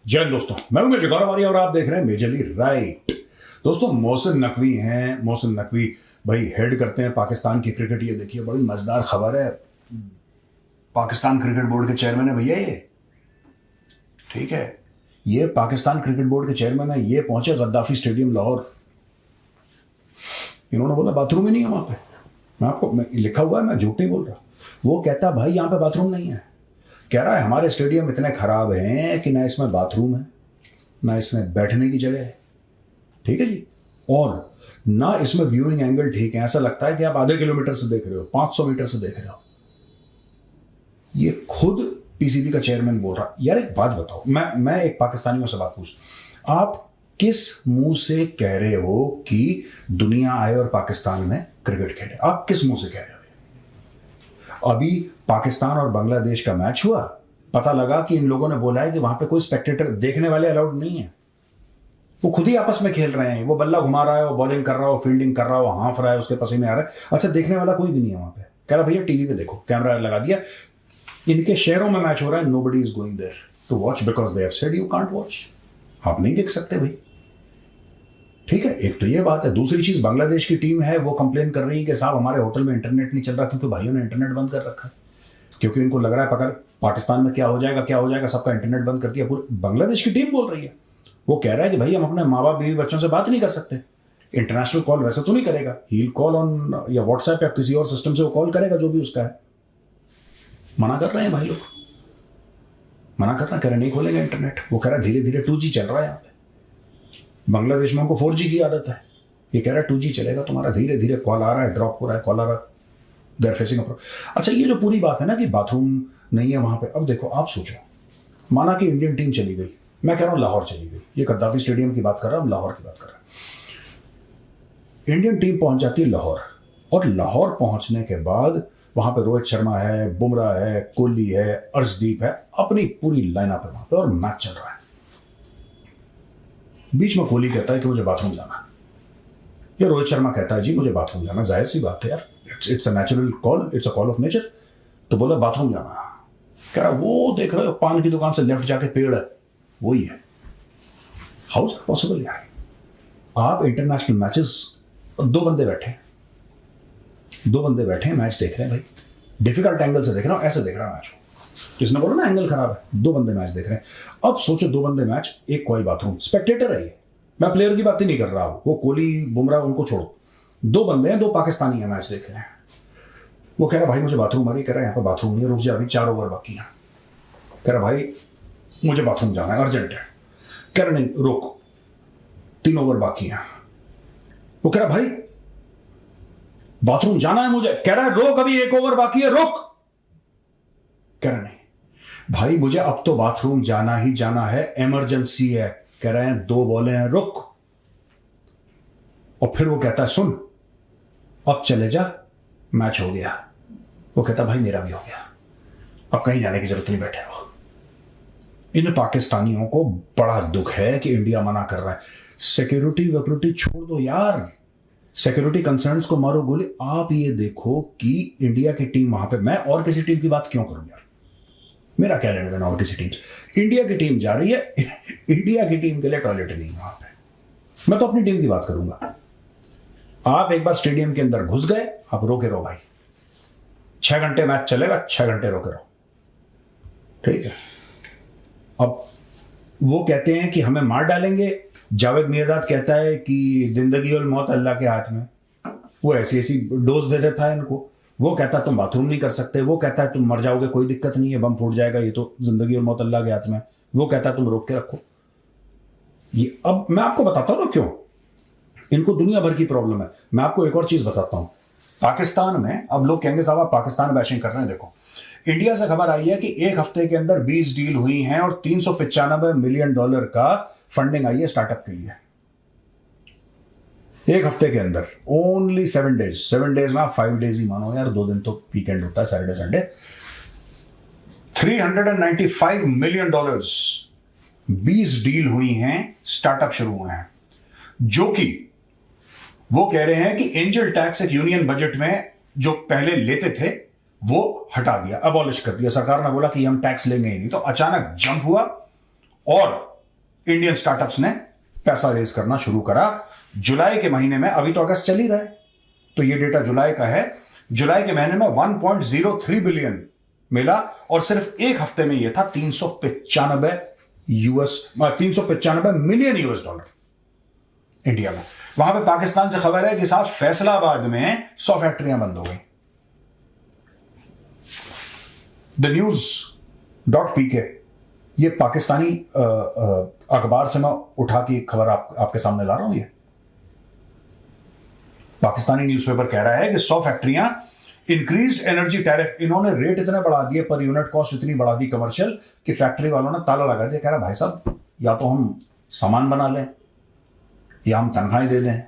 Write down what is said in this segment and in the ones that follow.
जय हिंद दोस्तों, मैं हूं मेजर गौरव आर्य और आप देख रहे हैं मेजरली राइट। दोस्तों मोहसिन नकवी हैं। मोहसिन नकवी भाई हेड करते हैं पाकिस्तान की क्रिकेट। ये देखिए बड़ी मजेदार खबर है, पाकिस्तान क्रिकेट बोर्ड के चेयरमैन है भैया ये। ठीक है, ये पाकिस्तान क्रिकेट बोर्ड के चेयरमैन है। ये पहुंचे गद्दाफी स्टेडियम लाहौर। इन्होंने बोला बाथरूम ही नहीं है वहां पे। लिखा हुआ है, मैं झूठ नहीं बोल रहा। वो कहता भाई यहाँ पे बाथरूम नहीं है। कह रहा है हमारे स्टेडियम इतने खराब हैं कि ना इसमें बाथरूम है, ना इसमें बैठने की जगह है। ठीक है जी, और ना इसमें व्यूइंग एंगल ठीक है। ऐसा लगता है कि आप आधे किलोमीटर से देख रहे हो, 500 मीटर से देख रहे हो। ये खुद पीसीबी का चेयरमैन बोल रहा। यार एक बात बताओ, मैं एक पाकिस्तानियों से बात पूछ, आप किस मुंह से कह रहे हो कि दुनिया आए और पाकिस्तान में क्रिकेट खेले? आप किस मुंह से कह रहे हो? अभी पाकिस्तान और बांग्लादेश का मैच हुआ, पता लगा कि इन लोगों ने बोला है कि वहां पे कोई स्पेक्टेटर देखने वाले अलाउड नहीं है। वो खुद ही आपस में खेल रहे हैं। वो बल्ला घुमा रहा है, वो बॉलिंग कर रहा है, वो फील्डिंग कर रहा है, वो हाफ रहा है, उसके पसीने आ रहा है। अच्छा, देखने वाला कोई भी नहीं है वहां पे। कह रहा भैया टीवी पे देखो, कैमरा लगा दिया। इनके शहरों में मैच हो रहा है, nobody is going there to watch because they have said you can't watch. आप नहीं देख सकते भाई। ठीक है, एक तो ये बात है। दूसरी चीज, बांग्लादेश की टीम है, वो कंप्लेन कर रही है कि साहब हमारे होटल में इंटरनेट नहीं चल रहा क्योंकि भाइयों ने इंटरनेट बंद कर रखा है। क्योंकि इनको लग रहा है पकड़ पाकिस्तान में क्या हो जाएगा, सबका इंटरनेट बंद कर दिया। पूरी बांग्लादेश की टीम बोल रही है। वो कह रहा है कि भाई हम अपने माँ बाप बीवी बच्चों से बात नहीं कर सकते। इंटरनेशनल कॉल वैसे तो नहीं करेगा, ही कॉल ऑन या व्हाट्सएप या किसी और सिस्टम से वो कॉल करेगा जो भी उसका है। मना कर रहे हैं भाई लोग, मना कर रहे हैं, कह रहे नहीं खोलेंगे इंटरनेट। वो कह रहा है धीरे धीरे 2G चल रहा है यहाँ पे। बांग्लादेश में उनको 4G की आदत है। ये कह रहा है 2G चलेगा तुम्हारा, धीरे धीरे कॉल आ रहा है, ड्रॉप हो रहा है, कॉल आ रहा है, देयर फेसिंग अ। अच्छा, ये जो पूरी बात है ना कि बाथरूम नहीं है वहां पे, अब देखो आप सोचो, माना कि इंडियन टीम चली गई, मैं कह रहा हूं लाहौर चली गई, ये गद्दाफी स्टेडियम की बात कर रहा हूं, लाहौर की बात कर रहा हूं। इंडियन टीम पहुंच जाती है लाहौर, और लाहौर पहुंचने के बाद वहां पे रोहित शर्मा है, बुमराह है, कोहली है, अर्शदीप है, अपनी पूरी लाइनअप है वहां पे, और मैच चल रहा है। बीच में कोहली कहता है कि मुझे बाथरूम जाना, या रोहित शर्मा कहता है जी मुझे बाथरूम जाना। जाहिर सी बात है यार, it's a natural call, it's a call of nature. तो बोला बाथरूम जाना। कह रहा वो देख रहे हो पान की दुकान से लेफ्ट जाके पेड़ है, वही है। हाउ इज पॉसिबल यार? आप इंटरनेशनल मैचेस, दो बंदे बैठे हैं, मैच देख रहे हैं भाई, डिफिकल्ट एंगल से देख रहा हूं, ऐसे देख रहा मैच। जिसने बोला ना एंगल खराब है, दो बंदे मैच देख रहे हैं। अब सोचो, दो बंदे मैच, एक कोई बाथरूम, स्पेक्टेटर है ये। मैं प्लेयर की बात ही नहीं कर रहा, वो कोहली बुमराह उनको छोड़ो, दो बंदे हैं, दो पाकिस्तानी है, मैच देख रहे हैं। वो कह रहा भाई मुझे बाथरूम आ रही। कह रहा है यहाँ पे बाथरूम नहीं है, रुक जा अभी 4 ओवर बाकी है। कह रहा भाई मुझे बाथरूम जाना है, अर्जेंट है। कह रहा नहीं रोक, 3 ओवर बाकी है। वो कह रहा भाई बाथरूम जाना है मुझे। कह रहा है रोक, अभी 1 ओवर बाकी है, रोक। कह रहा नहीं भाई मुझे अब तो बाथरूम जाना ही जाना है, इमरजेंसी है। कह रहे हैं 2 बॉलें हैं, रुक। और फिर वो कहता है सुन अब चले जा, मैच हो गया। वो कहता भाई मेरा भी हो गया, अब कहीं जाने की जरूरत नहीं, बैठे रहो। इन पाकिस्तानियों को बड़ा दुख है कि इंडिया मना कर रहा है। सिक्योरिटी वक्योरिटी छोड़ दो यार, सिक्योरिटी कंसर्न्स को मारो गोली। आप ये देखो कि इंडिया की टीम वहां पे, मैं और किसी टीम की बात क्यों करूं यार, मेरा क्या लेना देना और किसी टीम से। इंडिया की टीम जा रही है, इंडिया की टीम के लिए टॉयलेट नहीं है वहां पे। मैं तो अपनी टीम की बात करूंगा। आप एक बार स्टेडियम के अंदर घुस गए, आप रोके रहो भाई, 6 घंटे मैच चलेगा, 6 घंटे रोके रहो। ठीक है, अब वो कहते हैं कि हमें मार डालेंगे। जावेद मिर्जाद कहता है कि जिंदगी और मौत अल्लाह के हाथ में। वो ऐसी ऐसी डोज दे देता है इनको। वो कहता है तुम बाथरूम नहीं कर सकते, वो कहता है तुम मर जाओगे, कोई दिक्कत नहीं है, बम फूट जाएगा, ये तो जिंदगी और मौत अल्लाह के हाथ में। वो कहता है तुम रोक के रखो। ये अब मैं आपको बताता हूं ना क्यों इनको दुनिया भर की प्रॉब्लम है। मैं आपको एक और चीज बताता हूं। पाकिस्तान में, अब लोग कहेंगे साहब आप पाकिस्तान बैशिंग कर रहे हैं, देखो इंडिया से खबर आई है कि एक हफ्ते के अंदर 20 डील हुई हैं और $395 मिलियन का फंडिंग आई है स्टार्टअप के लिए। एक हफ्ते के अंदर, ओनली 7 डेज। 7 डेज में आप 5 डेज ही मानो यार, 2 दिन तो वीकेंड होता है, सैटरडे संडे। $395 मिलियन 20 डील हुई हैं, स्टार्टअप शुरू हुए हैं। जो कि वो कह रहे हैं कि एंजल टैक्स एक यूनियन बजट में जो पहले लेते थे वो हटा दिया, अबॉलिश कर दिया। सरकार ने बोला कि हम टैक्स लेंगे ही नहीं, तो अचानक जंप हुआ और इंडियन स्टार्टअप्स ने पैसा रेज करना शुरू करा जुलाई के महीने में। अभी तो अगस्त चल ही रहा है, तो ये डेटा जुलाई का है। जुलाई के महीने में 1.03 बिलियन मिला और सिर्फ एक हफ्ते में यह था 395 मिलियन यूएस डॉलर इंडिया में। वहां पे पाकिस्तान से खबर है कि साहब फैसलाबाद में 100 फैक्ट्रियां बंद हो गई। द न्यूज.pk, ये पाकिस्तानी अखबार से मैं उठा के खबर आपके सामने ला रहा हूं। ये पाकिस्तानी न्यूज़पेपर कह रहा है कि 100 फैक्ट्रियां, इंक्रीज्ड एनर्जी टैरिफ, इन्होंने रेट इतने बढ़ा दिए, पर यूनिट कॉस्ट इतनी बढ़ा दी कमर्शियल कि फैक्ट्री वालों ने ताला लगा दिया। कह रहा भाई साहब, या तो हम सामान बना लें, या हम तनख्वाहें दे दें,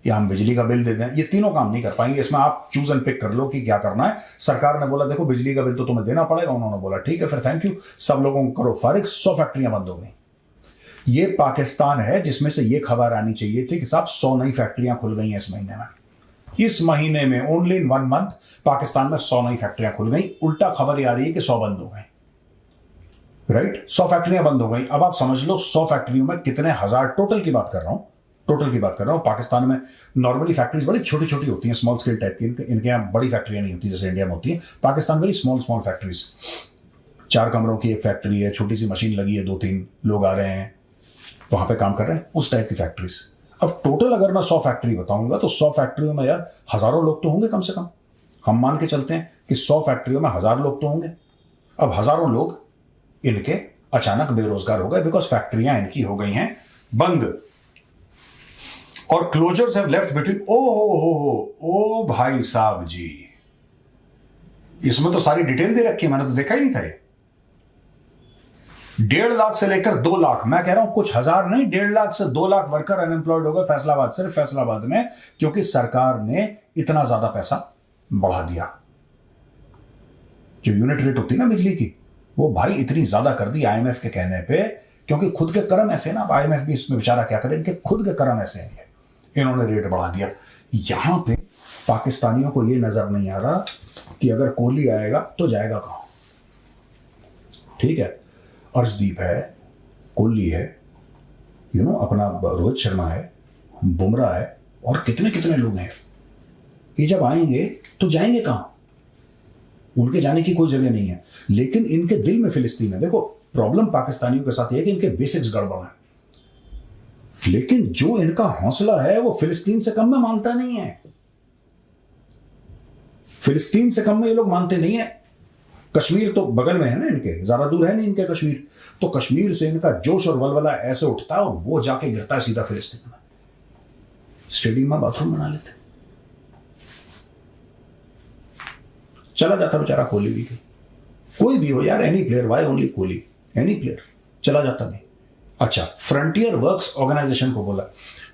या हम बिजली का बिल दे दें। ये तीनों काम नहीं कर पाएंगे, इसमें आप चूज एंड पिक कर लो कि क्या करना है। सरकार ने बोला देखो बिजली का बिल तो तुम्हें देना पड़ेगा, उन्होंने बोला ठीक है फिर थैंक यू, सब लोगों को करो फारिग। 100 फैक्ट्रियां बंद हो गई। ये पाकिस्तान है जिसमें से ये खबर आनी चाहिए थी कि साहब 100 नई फैक्ट्रियां खुल गई हैं इस महीने में। इस महीने में ओनली इन 1 मंथ पाकिस्तान में 100 नई फैक्ट्रियां खुल गई। उल्टा खबर ये आ रही है कि 100 बंद हो गई। राइट, 100 फैक्ट्रियां बंद हो गई। अब आप समझ लो 100 फैक्ट्रियों में कितने हजार, टोटल की बात कर रहा हूं, पाकिस्तान में नॉर्मली फैक्ट्रीज बड़ी छोटी छोटी होती हैं, स्मॉल स्केल टाइप की। इनके यहाँ बड़ी फैक्ट्रियां नहीं होती जैसे इंडिया में होती है। पाकिस्तान वेरी स्मॉल फैक्ट्रीज, 4 कमरों की एक फैक्ट्री है, छोटी सी मशीन लगी है, 2-3 लोग आ रहे हैं वहां पे काम कर रहे हैं, उस टाइप की फैक्ट्रीज। अब टोटल अगर मैं 100 फैक्ट्री बताऊंगा तो 100 फैक्ट्रियों में यार हजारों लोग तो होंगे कम से कम। हम मान के चलते हैं कि 100 फैक्ट्रियों में 1000 लोग तो होंगे। अब हजारों लोग इनके अचानक बेरोजगार हो गए बिकॉज फैक्ट्रियां इनकी हो गई हैं बंद। और क्लोजर्स हैव लेफ्ट बिटवीन, ओ भाई साहब जी, इसमें तो सारी डिटेल दे रखी है, मैंने तो देखा ही नहीं था ये। 1.5 लाख से लेकर 2 लाख, मैं कह रहा हूं कुछ हजार नहीं, 1.5 लाख से 2 लाख वर्कर अनएम्प्लॉयड हो गए फैसलाबाद, सिर्फ फैसलाबाद में, क्योंकि सरकार ने इतना ज्यादा पैसा बढ़ा दिया। जो यूनिट रेट होती है ना बिजली की, वो भाई इतनी ज्यादा कर दी आईएमएफ के कहने पे, क्योंकि खुद के कर्म ऐसे ना। आईएमएफ भी इसमें बेचारा क्या करे, इनके खुद के कर्म ऐसे हैं, इन्होंने रेट बढ़ा दिया। यहां पे पाकिस्तानियों को ये नजर नहीं आ रहा कि अगर कोहली आएगा तो जाएगा कहां। ठीक है, अर्शदीप है, कोहली है, अपना रोहित शर्मा है, बुमराह है, और कितने कितने लोग हैं। ये जब आएंगे तो जाएंगे कहां? उनके जाने की कोई जगह नहीं है। लेकिन इनके दिल में फिलिस्तीन है। देखो प्रॉब्लम पाकिस्तानियों के साथ यह है कि इनके बेसिक्स गड़बड़ है, लेकिन जो इनका हौसला है वो फिलिस्तीन से कम में मानता नहीं है। फिलिस्तीन से कम में ये लोग मानते नहीं है। कश्मीर तो बगल में है ना इनके, ज्यादा दूर है नहीं इनके कश्मीर, तो कश्मीर से इनका जोश और वलवला ऐसे उठता है और वो जाके गिरता है सीधा फिलिस्तीन में। स्टेडियम में बाथरूम बना लेते, चला जाता बेचारा कोहली भी, कोई भी हो यार, any player, why only Kohli, any player चला जाता नहीं। अच्छा, फ्रंटियर वर्क्स ऑर्गेनाइजेशन को बोला,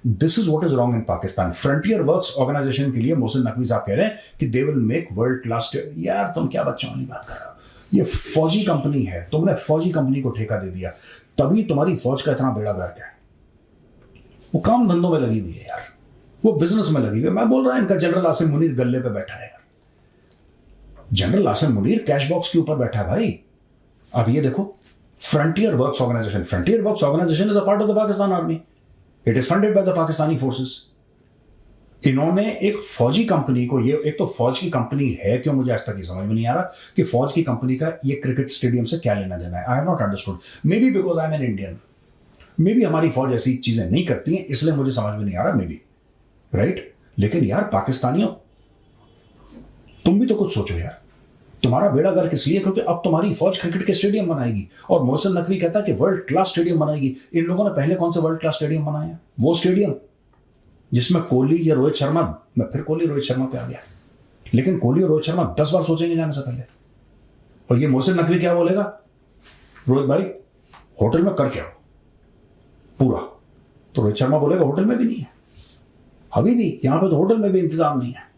this is what is wrong in Pakistan. Frontier works organisation के लिए मोहसिन नकवी साहब कह रहे हैं कि they will make world class. यार तुम क्या बच्चों वाली बात कर रहे हो? ये फौजी कंपनी है, तुमने फौजी कंपनी को ठेका दे दिया, तभी तुम्हारी फौज का इतना बेड़ा गर्क है। वो काम धंधों में लगी हुई है यार, वो बिजनेस में लगी हुई है। मैं बोल रहा हूं इनका जनरल आसिम मुनीर गल्ले पे बैठा है यार। General Asim Munir cash box के ऊपर बैठा है भाई। अब ये देखो, frontier works organisation, frontier works organisation is a part of the Pakistan army, it is funded by the Pakistani forces. इन्होंने एक फौजी कंपनी को, ये एक तो फौज की कंपनी है क्यों, मुझे आज तक ये समझ में नहीं आ रहा कि फौज की कंपनी का ये क्रिकेट स्टेडियम से क्या लेना देना है। I have not understood, may be because I am an Indian, may be हमारी फौज ऐसी चीजें नहीं करती है इसलिए मुझे समझ में नहीं आ रहा, मे बी, राइट। लेकिन यार पाकिस्तानियों, तुम भी तो कुछ सोचो यार, तुम्हारा बेड़ा गर्क इसलिए क्योंकि अब तुम्हारी फौज क्रिकेट के स्टेडियम बनाएगी, और मोहसिन नकवी कहता है कि वर्ल्ड क्लास स्टेडियम बनाएगी। इन लोगों ने पहले कौन से वर्ल्ड क्लास स्टेडियम बनाए हैं? वो स्टेडियम जिसमें कोहली या रोहित शर्मा, मैं फिर कोहली रोहित शर्मा पे आ गया, लेकिन कोहली और रोहित शर्मा 10 बार सोचेंगे जाने से पहले। और ये मोहसिन नकवी क्या बोलेगा, रोहित भाई होटल में करके आओ पूरा, तो रोहित शर्मा बोलेगा होटल में भी नहीं है अभी भी, यहां पे तो होटल में भी इंतजाम नहीं है।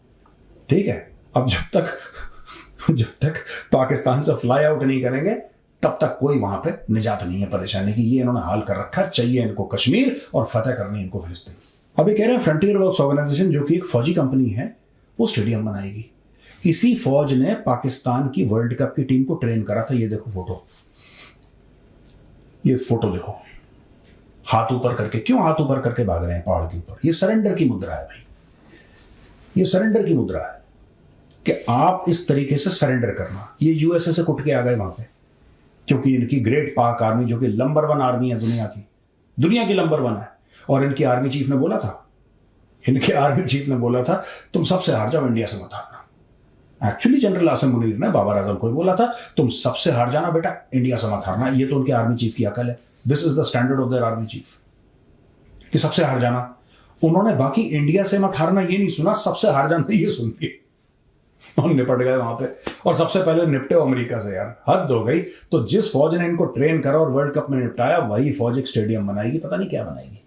ठीक है, अब जब तक पाकिस्तान से फ्लाई आउट नहीं करेंगे तब तक कोई वहां पे निजात नहीं है परेशानी की। ये इन्होंने हाल कर रखा है, चाहिए इनको कश्मीर और फतेह करनी इनको फिलिस्तीन। अभी कह रहे हैं फ्रंटियर वर्क्स ऑर्गेनाइजेशन जो कि एक फौजी कंपनी है वो स्टेडियम बनाएगी। इसी फौज ने पाकिस्तान की वर्ल्ड कप की टीम को ट्रेन करा था। ये देखो फोटो, ये फोटो देखो, हाथ ऊपर करके, क्यों हाथ ऊपर करके भाग रहे हैं पहाड़ के ऊपर? ये सरेंडर की मुद्रा है भाई, ये सरेंडर की मुद्रा है कि आप इस तरीके से सरेंडर करना। ये यूएसए से कुट के आ गए वहां पे, क्योंकि इनकी ग्रेट पाक आर्मी, जो कि नंबर 1 आर्मी है दुनिया की नंबर 1 है। और इनकी आर्मी चीफ ने बोला था, तुम सबसे हार जाओ, इंडिया से मत हारना। एक्चुअली जनरल आसिम मुनीर ने बाबर आजम को बोला था, तुम सबसे हार जाना बेटा, इंडिया से मत हारना। ये तो उनके आर्मी चीफ की अकल है। This is the standard of their army chief, कि सबसे हार जाना। उन्होंने बाकी इंडिया से मत हारना ये नहीं सुना, सबसे हार जाना ये सुन लिया और निपट गए वहां पे। और सबसे पहले निपटे अमेरिका से। यार हद हो गई। तो जिस फौज ने इनको ट्रेन करा और वर्ल्ड कप में निपटाया, वही फौज एक स्टेडियम बनाएगी, पता नहीं क्या बनाएगी।